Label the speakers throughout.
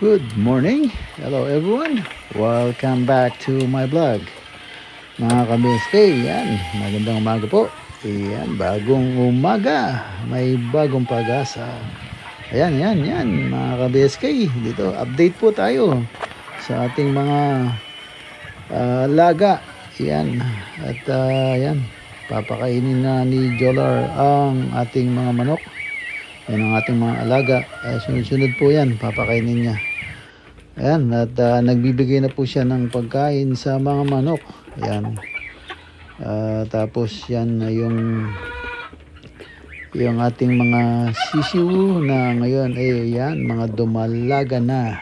Speaker 1: Good morning, hello everyone, welcome back to my vlog mga ka-BSK. Yan, magandang umaga po. Yan, bagong umaga, may bagong pag-asa. Ayan, mga ka-BSK, dito update po tayo sa ating mga alaga. Yan, at yan, papakainin na ni Jolar ang ating mga manok. Yan ang ating mga alaga. Sunod-sunod po yan, papakainin niya. Ayan, at nagbibigay na po siya ng pagkain sa mga manok. Ayan. Tapos yan yung ating mga sisiw na ngayon yan, mga dumalaga na.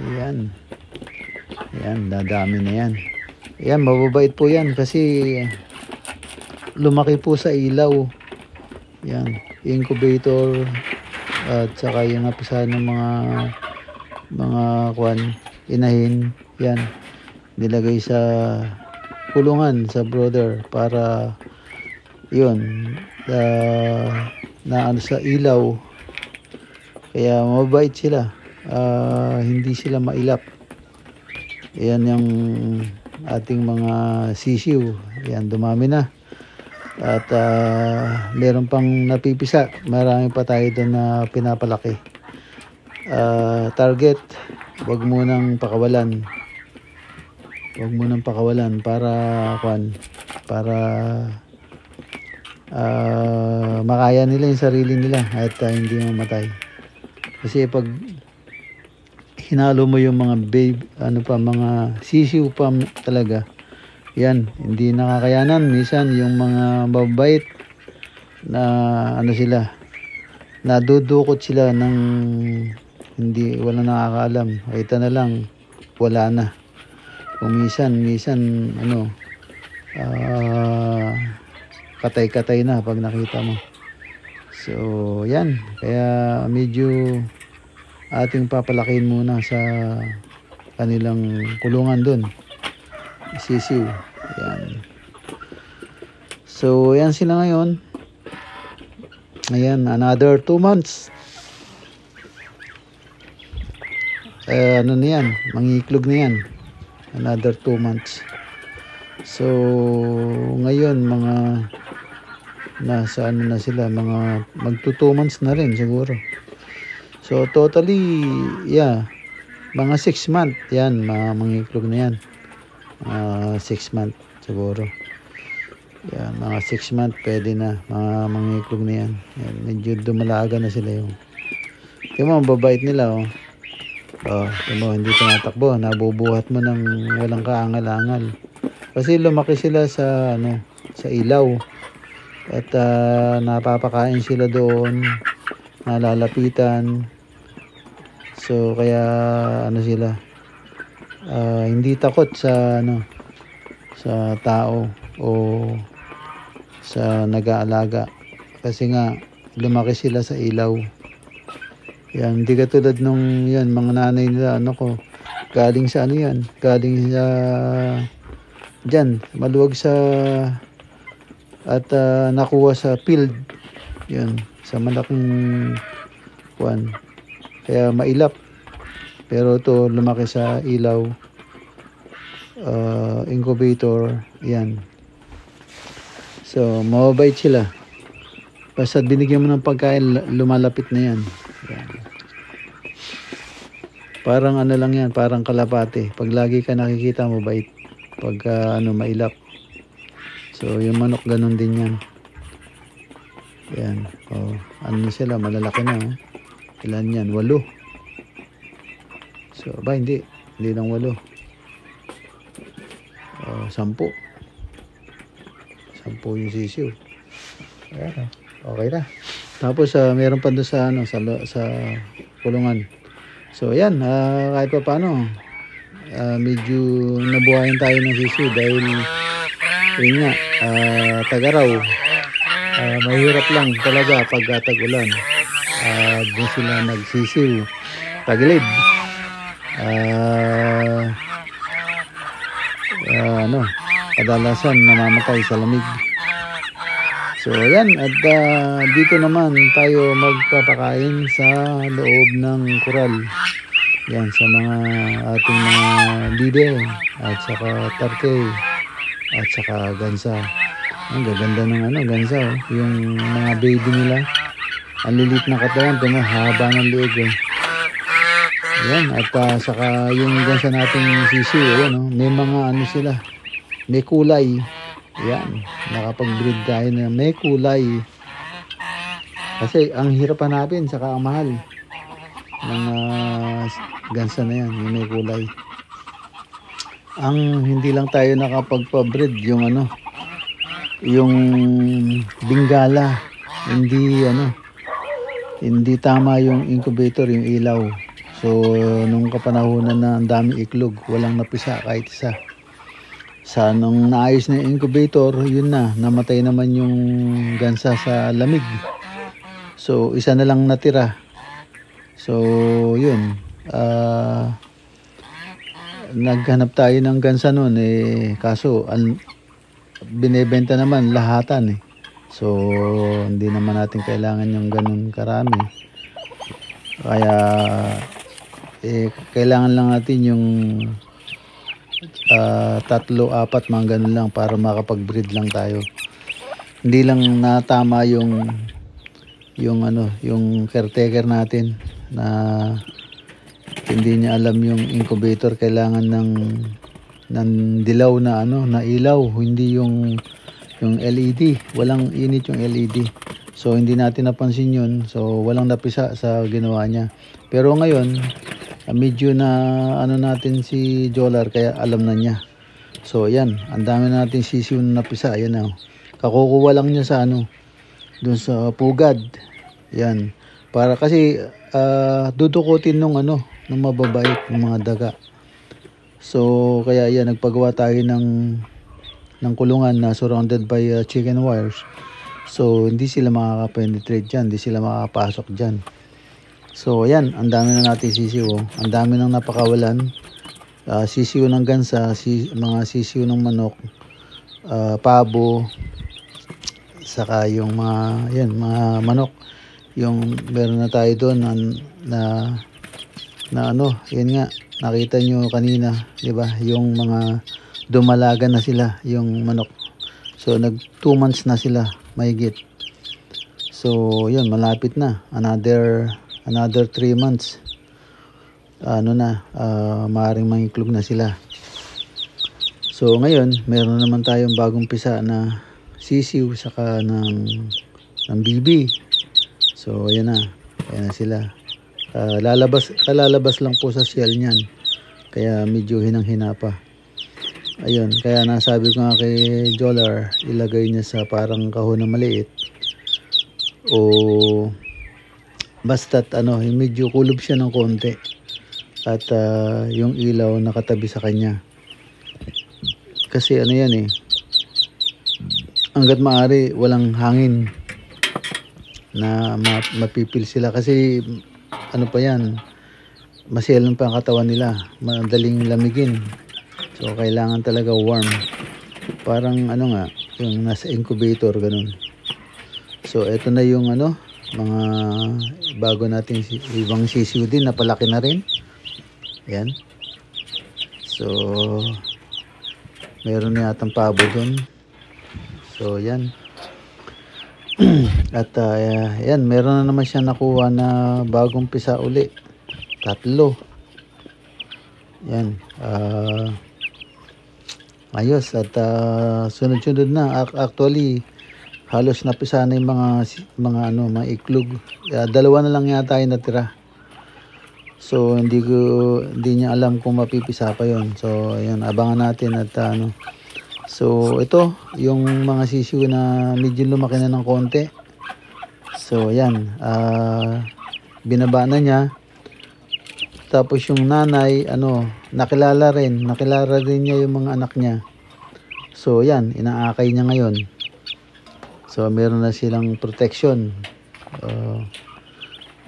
Speaker 1: Ayan. Ayan, dadami na yan. Ayan, mababait po yan kasi lumaki po sa ilaw. Yan, incubator at saka yung napisahan ng mga inahin, yan nilagay sa kulungan sa brother para yun na ano sa ilaw, kaya mabait sila, hindi sila mailap. Yan yung ating mga sisiw, yan dumami na at meron pang napipisa, marami pa tayo doon na pinapalaki. Target, wag mo nang pakawalan para makaya nila yung sarili nila at hindi mamatay. Kasi pag hinalo mo yung mga mga sisiw pa talaga, yan, hindi nakakayanan. Minsan yung mga mabait na sila, nadudukot sila ng hindi, wala nakakaalam. Kita na lang, wala na. Kung minsan katay-katay na pag nakita mo. So, yan. Kaya medyo ating papalakin muna sa kanilang kulungan dun. Sisiw. Yan. So, yan sila ngayon. Ayan, another 2 months. Ano na yan, mangiklog na yan, another 2 months. So ngayon mga nasa na sila, mga magto 2 months na rin siguro. So totally mga 6 months yan, mangiklog na yan, 6 months siguro. Yan, mga 6 months pwede na, mangiklog na yan. Yan, medyo dumalaga na sila yung babait nila hindi tumatakbo, nabubuhat mo ng walang kaangal-angal kasi lumaki sila sa ilaw at napapakain sila doon, nalalapitan. So kaya sila hindi takot sa sa tao o sa nag-aalaga kasi nga lumaki sila sa ilaw. Yan, hindi katulad nung yan, mga nanay nila, ano ko, galing sa ano yan, galing sa, dyan, maluwag sa, at nakuha sa field, yan, sa malaking, kuwan, kaya mailap. Pero ito, lumaki sa ilaw, incubator, yan. So, mababait sila. Basta binigyan mo ng pagkain, lumalapit na yan. Yan. Parang ano lang yan, parang kalapate. Pag lagi ka nakikita, mabait. Pag mailap. So, yung manok ganun din yan. Yan. Oh, ano na sila, malalaki na. Oh. Ilan yan? 8. So, hindi. Hindi lang 8. 10. 10 yung sisiw. Ayan. Okay na. Tapos meron pa doon sa sa kulungan. So ayan, kahit pa paano medyo nabuhayan tayo ng sisiw dahil yun nga, tag-araw. Mahirap lang talaga pag tag-ulan. Doon sila nagsisiw. Tagilid. Kadalasan namamatay sa lamig. So ayan, at dito naman tayo magpapakain sa loob ng kural. Yan, sa mga ating mga bibe at saka tarke at saka gansa. Ang gaganda ng gansa, oh. Yung mga baby nila, ang lilit na katawan, ito haba ng liig. Oh. Yan, at saka yung gansa nating sisiw, ayan, oh. May mga sila, may kulay. Yan, nakapag-breed tayo na may kulay. Kasi ang hirap hanapin, saka ang mahal ng gansa na yan, yung may kulay. Ang hindi lang tayo nakapagpa-breed yung yung Bengala. Hindi tama yung incubator, yung ilaw. So nung kapanahunan na ang dami iklog, walang napisa kahit isa. Sa nung naayos na incubator, yun na, namatay naman yung gansa sa lamig. So, isa na lang natira. So, yun. Naghanap tayo ng gansa nun, kaso, binebenta naman lahatan. So, hindi naman natin kailangan yung ganun karami. Kaya, kailangan lang natin yung 3, 4, mga ganun lang para makapag-breed lang tayo. Hindi lang natama yung caretaker natin na hindi niya alam yung incubator kailangan ng dilaw na na ilaw, hindi yung LED. Walang init yung LED. So hindi natin napansin yun. So walang napisa sa ginawa niya. Pero ngayon medyo na natin si Jolar kaya alam na niya. So ayan, ang dami natin sisiw na napisa. Ayan na. Kakukuha lang niya sa doon sa pugad. Yan. Para kasi dudukutin nung mababait ng mga daga. So kaya yan, nagpagawa tayo ng kulungan na surrounded by chicken wires. So hindi sila makaka-penetrate diyan, hindi sila makakapasok diyan. So ayan, ang dami na natin sisiw. Ang dami nang napakawalan. Sisiw ng gansa, mga sisiw ng manok, pabo, saka yung mga manok. Yung meron na tayo doon na yun nga, nakita nyo kanina, di ba? Yung mga dumalaga na sila, yung manok. So nag 2 months na sila, mahigit. So yun, malapit na. Another 3 months. Maaaring mangiklog na sila. So ngayon, meron naman tayong bagong pisa na sisiw saka ng bibi. So ayan na sila. Kalalabas lang po sa shell niyan. Kaya medyo hinang-hina pa. Ayun, kaya nasabi ko nga kay Jolar, ilagay niya sa parang kahon na maliit. O basta't medyo kulob siya ng konti. At yung ilaw nakatabi sa kanya. Kasi yan hanggat maaari walang hangin na mapipil sila kasi ano pa yan, maselan pa ang katawan nila, madaling lamigin. So kailangan talaga warm. Parang ano nga, yung nasa incubator ganun. So ito na yung ano, mga bago nating ibang sisiw din, napalaki na rin. Ayan. So meron na yatang pabo dun. So yan. At yan, meron na naman siya nakuha na bagong pisa uli. 3. Yan. Ayos. At sunod-sunod na. Actually, halos napisa na yung mga iklog. 2 na lang yata yung natira. So hindi niya alam kung mapipisa pa yon. So ayan, abangan natin at so ito yung mga sisiw na medyo lumaki na ng konti. So ayan, binaba na niya. Tapos yung nanay nakilala rin niya yung mga anak niya. So ayan, inaakay niya ngayon. So meron na silang protection.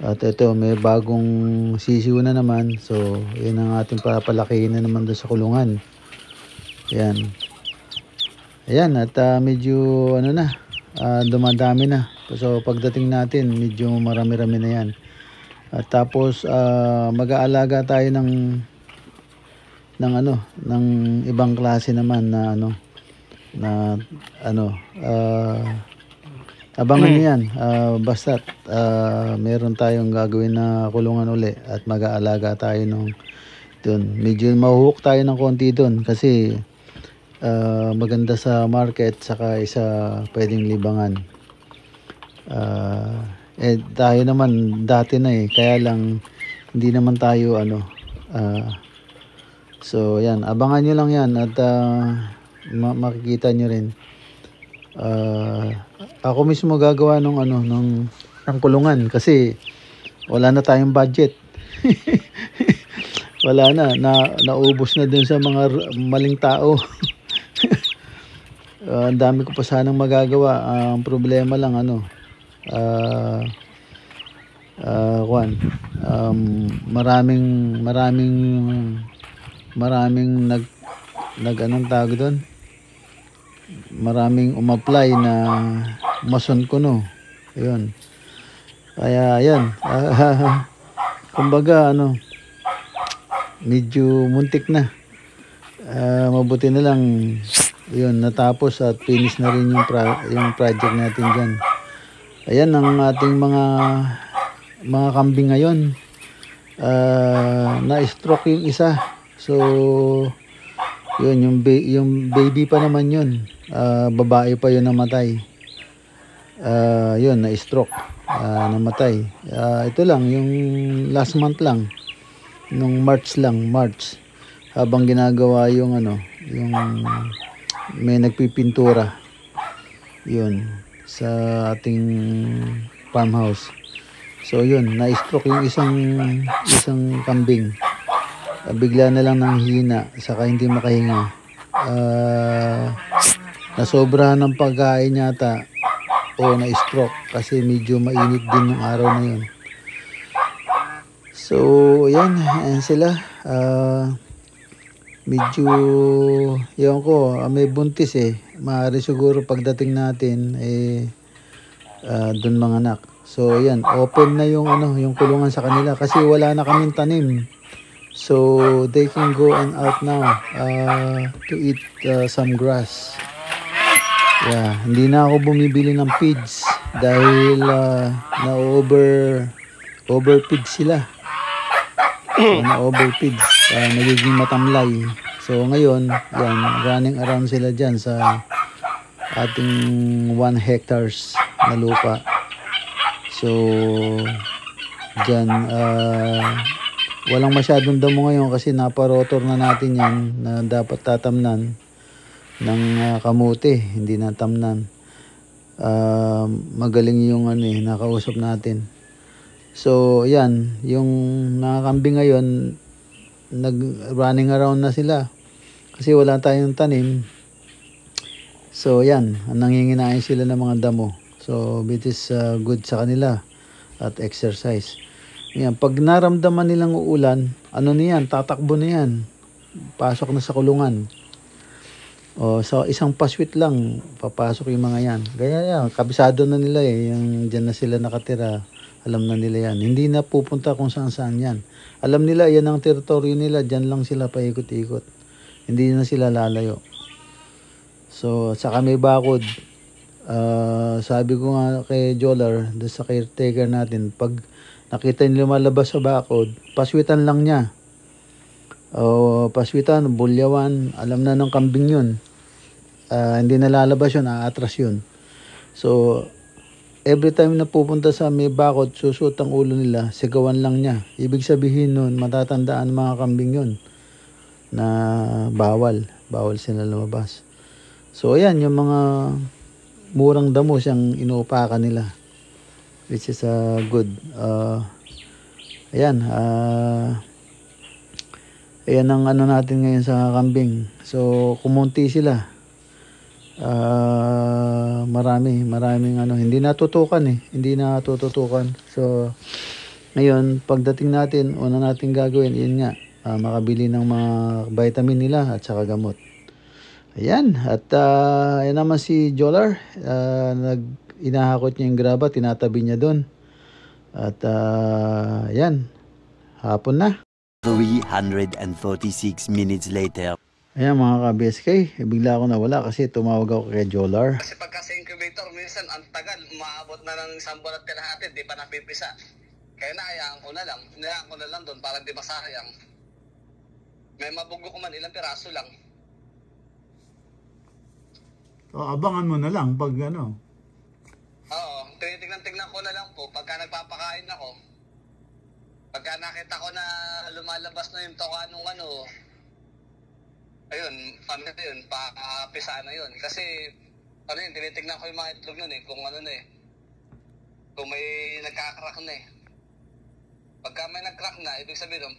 Speaker 1: At ito, may bagong sisiw na naman. So, yun ang ating papalakihin na naman doon sa kulungan. Ayan. Ayan, at medyo dumadami na. So, pagdating natin, medyo marami-rami na yan. At tapos, mag-aalaga tayo ng ibang klase naman abangan nyo yan. Basta meron tayong gagawin na kulungan uli at mag-aalaga tayo dun. Medyo mahuhuk tayo ng konti dun kasi maganda sa market, saka isa pwedeng libangan. Tayo naman dati na kaya lang hindi naman tayo so yan, abangan nyo lang yan at makikita nyo rin. Ako mismo gagawa ng kulungan kasi wala na tayong budget. Wala naubos na dun sa mga maling tao. Ang dami ko pa sanang magagawa. Ang problema lang maraming tawag doon, maraming umapply na mason ko ayun, kaya ayan, kumbaga medyo muntik na. Mabuti na lang yun, natapos at finish na rin yung project natin dyan. Ayan ang ating mga kambing ngayon. Na-stroke yung isa. So yun, yung baby pa naman yun. Babae pa yun namatay. Yun, na-stroke. Namatay. Ito lang, yung last month lang. Nung March. Habang ginagawa yung yung may nagpipintura. Yun, sa ating farmhouse. So yun, na-stroke yung isang kambing. Bigla na lang nang hina, saka hindi makahinga. Nasobrahan ng pagkain yata o na-stroke kasi medyo mainit din yung araw na yun. So yan sila. Medyo yun ko, may buntis maaari siguro pagdating natin dun mga anak. So yan, open na yung kulungan sa kanila kasi wala na kaming tanim. So they can go and out now to eat some grass. Yeah, hindi na ako bumibili ng feeds dahil na overfeed sila. Na overfeed, nagiging matamlay. So ngayon, yan, running around sila dyan sa ating 1 hectares na lupa. So dyan, walang masyadong damo ngayon kasi naparotor na natin yan na dapat tatamnan ng kamote, hindi natamnan. Magaling yung nakausap natin. So yan, yung mga kambing ngayon running around na sila kasi wala tayong tanim. So yan, nanginginain sila ng mga damo. So, it is good sa kanila at exercise. Yan, pag naramdaman nilang uulan, ano niyan, tatakbo na yan. Pasok na sa kulungan. O, sa isang paswit lang, papasok yung mga yan. Kaya yan, kabisado na nila eh. Yung dyan na sila nakatira. Alam na nila yan. Hindi na pupunta kung saan saan yan. Alam nila, yan ang teritoryo nila. Dyan lang sila paikot-ikot. Hindi na sila lalayo. So, saka may bakod. Sabi ko nga kay Jolar, doon sa caretaker natin, pag nakita niyo lumalabas sa bakod, paswitan lang niya. O paswitan, bulyawan, alam na ng kambing yun. Hindi na lalabas yun, aatras yun. So, every time na pupunta sa may bakod, susut ang ulo nila, sigawan lang niya. Ibig sabihin nun, matatandaan mga kambing yun na bawal sila lumabas. So, ayan, yung mga murang damo siyang inuupakan nila, which is good. Ayan, ayan ang ano natin ngayon sa kambing. So, kumunti sila. Maraming ano, hindi natutukan eh. Hindi natututukan. So, ngayon, pagdating natin, una natin gagawin, yun nga, makabili ng mga vitamin nila at saka gamot. Ayan, at ayan naman si Jolar, inahakot niya yung graba, tinatabi niya doon. At ayan, hapon na.
Speaker 2: 346 minutes later.
Speaker 1: Ayan mga ka-BSK, bigla ako nawala kasi tumawag ako kay Jolar.
Speaker 3: Kasi pagka sa incubator, minsan ang tagal, umaabot na ng 1 buwan at kalahati, di pa napipisa. Kaya naayaan ko na lang doon para di masayang. May mabugo ko man, ilang piraso lang.
Speaker 1: Abangan mo na lang pag ano.
Speaker 3: Oo, tinitignan ko na lang po pagka nagpapakain ako. Pagka nakita ko na lumalabas na yung toka nung ano, ayun, paano yun, pisa na yun. Kasi, ano yun, tinitignan ko yung mga itlog nun eh, kung ano na eh. Kung may nagkakrak na eh. Pagka may nagcrack na, ibig sabihin nun,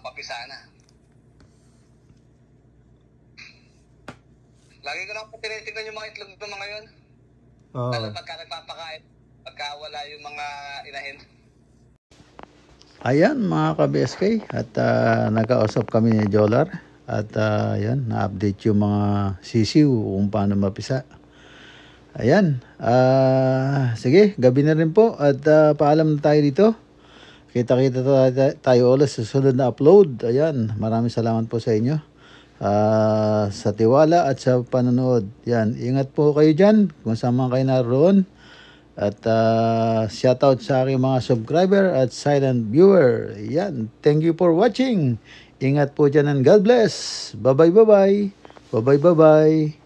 Speaker 3: papisa na. Lagi ko lang po tinitignan yung mga itlog ng mga yun. Lalo pagka nagpapakain, pagka wala yung mga inahin.
Speaker 1: Ayan mga ka-BSK, at nagkausap kami ni Jolar. At ayan, na-update yung mga sisiw kung paano mapisa. Ayan, sige, gabi na rin po. At paalam na tayo dito. Kita-kita tayo ulit sa susunod na upload. Ayan, maraming salamat po sa inyo. Sa tiwala at sa panonood. Yan, ingat po kayo dyan kung saan man kayo naroon. At shoutout sa aking mga subscriber at silent viewer. Yan, thank you for watching. Ingat po dyan and God bless. Bye-bye, bye-bye. Bye-bye, bye-bye.